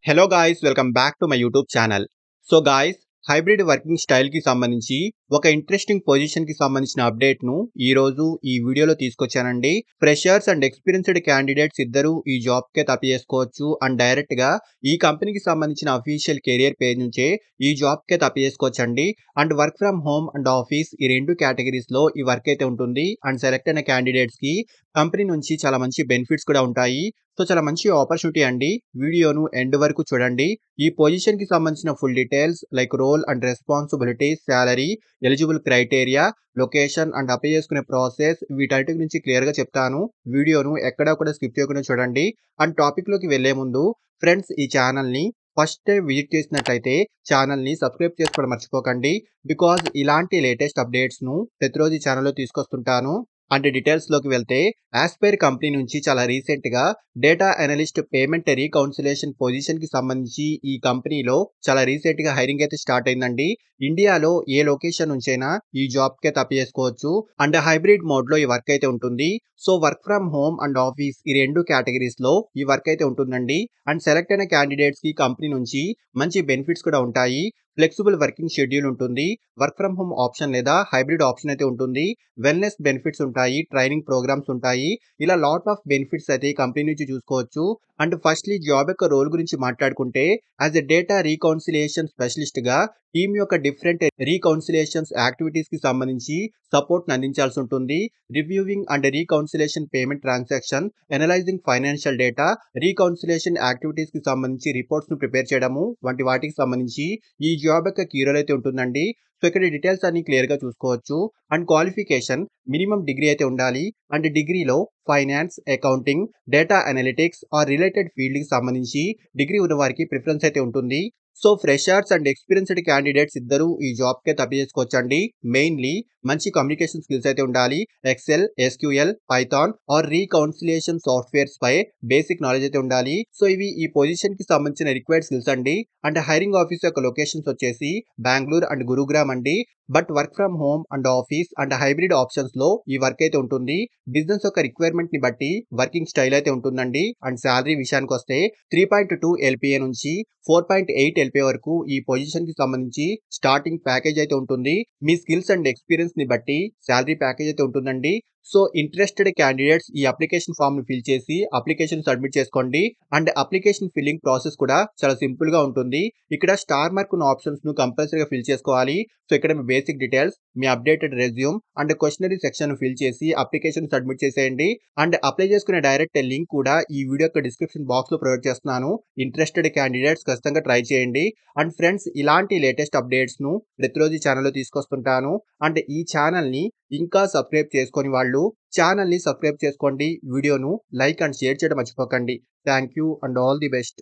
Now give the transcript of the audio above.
Hello guys, welcome back to my YouTube channel. So guys, hybrid working స్టైల్కి సంబంధించి ఒక interesting పొజిషన్కి సంబంధించిన అప్డేట్ను ఈరోజు ఈ వీడియోలో తీసుకొచ్చానండి. ఫ్రెషర్స్ అండ్ ఎక్స్పీరియన్స్డ్ క్యాండిడేట్స్ ఇద్దరు ఈ జాబ్కే అప్లై చేసుకోవచ్చు అండ్ డైరెక్ట్గా ఈ కంపెనీకి సంబంధించిన అఫీషియల్ కెరియర్ పేజ్ నుంచే ఈ జాబ్కే అప్లై చేసుకోవచ్చండి. And work from home and office ఈ రెండు కేటగిరీస్లో ఈ వర్క్ అయితే ఉంటుంది. అండ్ సెలెక్ట్ అయిన క్యాండిడేట్స్కి కంపెనీ నుంచి చాలా మంచి బెనిఫిట్స్ కూడా ఉంటాయి. సో చాలా మంచి ఆపర్చునిటీ అండి. వీడియోను ఎండ్ వరకు చూడండి. ఈ పొజిషన్‌కి సంబంధించిన full details like role and responsibilities, salary, eligible criteria, location and apply చేసుకునే ప్రాసెస్ వీటన్నిటి గురించి క్లియర్‌గా చెప్తాను. వీడియోను ఎక్కడా కూడా స్కిప్ చేయకుండా చూడండి. అండ్ టాపిక్‌లోకి వెళ్ళే ముందు ఫ్రెండ్స్, ఈ ఛానల్‌ని ఫస్ట్ టైం విజిట్ చేసినట్లయితే ఛానల్‌ని సబ్స్క్రైబ్ చేసుకోవడం మర్చిపోకండి. బికాజ్ ఇలాంటి లేటెస్ట్ అప్డేట్స్‌ను ప్రతిరోజు ఈ ఛానల్‌లో తీసుకొస్తుంటాను. అంటే డీటెయిల్స్‌లోకి వెళ్తే యాస్పైర్ కంపెనీ నుంచి చాలా రీసెంట్‌గా డేటా అనలిస్ట్ పేమెంట్ రీకౌన్సిలేషన్ పొజిషన్‌కి సంబంధించి ఈ కంపెనీలో చాలా రీసెంట్‌గా హైరింగ్ అయితే స్టార్ట్ అయిందండి. ఇండియాలో ఏ లొకేషన్ నుంచైనా ఈ జాబ్‌కి అయితే అప్లై చేసుకోవచ్చు. అండ్ హైబ్రిడ్ మోడ్‌లో ఈ వర్క్ అయితే ఉంటుంది. So work from home and office ఈ రెండు కేటగిరీస్‌లో ఈ వర్క్ అయితే ఉంటుందండి. అండ్ సెలెక్ట్ అయిన క్యాండిడేట్స్‌కి కంపెనీ నుంచి మంచి బెనిఫిట్స్ కూడా ఉంటాయి. ఫ్లెక్సిబుల్ వర్కింగ్ షెడ్యూల్ ఉంటుంది. వర్క్ ఫ్రమ్ హోమ్ ఆప్షన్ లేదా హైబ్రిడ్ ఆప్షన్ అయితే ఉంటుంది. వెల్‌నెస్ బెనిఫిట్స్ ఉంటాయి. ట్రైనింగ్ ప్రోగ్రామ్స్ ఉంటాయి. ఇలా లాట్ ఆఫ్ బెనిఫిట్స్ అయితే ఈ కంపెనీ నుంచి చూసుకోవచ్చు. అండ్ ఫస్ట్‌లీ జాబ్ యొక్క రోల్ గురించి మాట్లాడుకుంటే యాస్ ఎ డేటా రీకౌన్సిలియేషన్ స్పెషలిస్ట్‌గా టీమ్ యొక్క డిఫరెంట్ రీకౌన్సిలియేషన్స్ యాక్టివిటీస్‌కి సంబంధించి సపోర్ట్‌ని అందించాల్సి ఉంటుంది. Reviewing and reconciliation payment transaction, analysing financial data, reconciliation యాక్టివిటీస్‌కి సంబంధించి రిపోర్ట్స్‌ను ప్రిపేర్ చేయడము వంటి వాటికి సంబంధించి ఈ జాబ్ యొక్క కీ రోల్ అయితే ఉంటుందండి. సో ఇక్కడ డీటెయిల్స్ అన్ని క్లియర్‌గా చూసుకోవచ్చు. అండ్ క్వాలిఫికేషన్ మినిమమ్ డిగ్రీ అయితే ఉండాలి. అండ్ డిగ్రీలో finance, accounting, data analytics or related ఫీల్డ్‌కి సంబంధించి డిగ్రీ ఉన్న వారికి ప్రిఫరెన్స్ అయితే ఉంటుంది. So freshers and experienced candidates ఇద్దరు ఈ జాబ్‌కి అప్లై చేసుకోవచ్చండి. మెయిన్‌లీ మంచి కమ్యూనికేషన్ స్కిల్స్ అయితే ఉండాలి. Excel, SQL, Python or reconciliation softwares పై బేసిక్ నాలెడ్జ్ అయితే ఉండాలి. సో ఇవి ఈ పొజిషన్‌కి సంబంధించిన రిక్వైర్డ్ స్కిల్స్ అండి. అండ్ హైరింగ్ ఆఫీస్ యొక్క లొకేషన్స్ వచ్చేసి బెంగుళూరు అండ్ గురుగ్రామ్ అండి. But work from home and office and hybrid ఆప్షన్స్‌లో ఈ వర్క్ అయితే ఉంటుంది. బిజినెస్ యొక్క రిక్వైర్మెంట్‌ని బట్టి వర్కింగ్ స్టైల్ అయితే ఉంటుందండి. అండ్ సాలరీ విషయానికొస్తే 3.2 ఎల్‌పిఏ నుంచి 4.8 ఎల్‌పిఏ వరకు ఈ పొజిషన్‌కి సంబంధించి స్టార్టింగ్ ప్యాకేజ్ అయితే ఉంటుంది. మీ స్కిల్స్ అండ్ ఎక్స్‌పీరియన్స్‌ని బట్టి సాలరీ ప్యాకేజ్ అయితే ఉంటుందండి. సో ఇంట్రెస్టెడ్ క్యాండిడేట్స్ ఈ అప్లికేషన్ ఫామ్‌ని ఫిల్ చేసి అప్లికేషన్ సబ్మిట్ చేసుకోండి. అండ్ అప్లికేషన్ ఫిల్లింగ్ ప్రాసెస్ కూడా చాలా సింపుల్‌గా ఉంటుంది. ఇక్కడ స్టార్ మార్క్ ఉన్న ఆప్షన్స్‌ను కంపల్సరీగా ఫిల్ చేసుకోవాలి. సో ఇక్కడ మీ బేసిక్ డీటెయిల్స్, మీ updated resume and questionnaire section fill చేసి అప్లికేషన్ సబ్మిట్ చేసేయండి. అండ్ అప్లై చేసుకునే డైరెక్ట్ లింక్ కూడా ఈ వీడియో యొక్క డిస్క్రిప్షన్ బాక్స్‌లో ప్రొవైడ్ చేస్తున్నాను. ఇంట్రెస్టెడ్ క్యాండిడేట్స్ ఖచ్చితంగా ట్రై చేయండి. అండ్ ఫ్రెండ్స్, ఇలాంటి లేటెస్ట్ అప్డేట్స్‌ను ప్రతిరోజు ఈ ఛానల్‌లో తీసుకొస్తుంటాను. అండ్ ఈ ఛానల్‌ని ఇంకా సబ్స్క్రైబ్ చేసుకోని వాళ్ళు ఛానల్‌ని సబ్స్క్రైబ్ చేసుకోండి. వీడియోను లైక్ అండ్ షేర్ చేయడం మర్చిపోకండి. Thank you and all the best.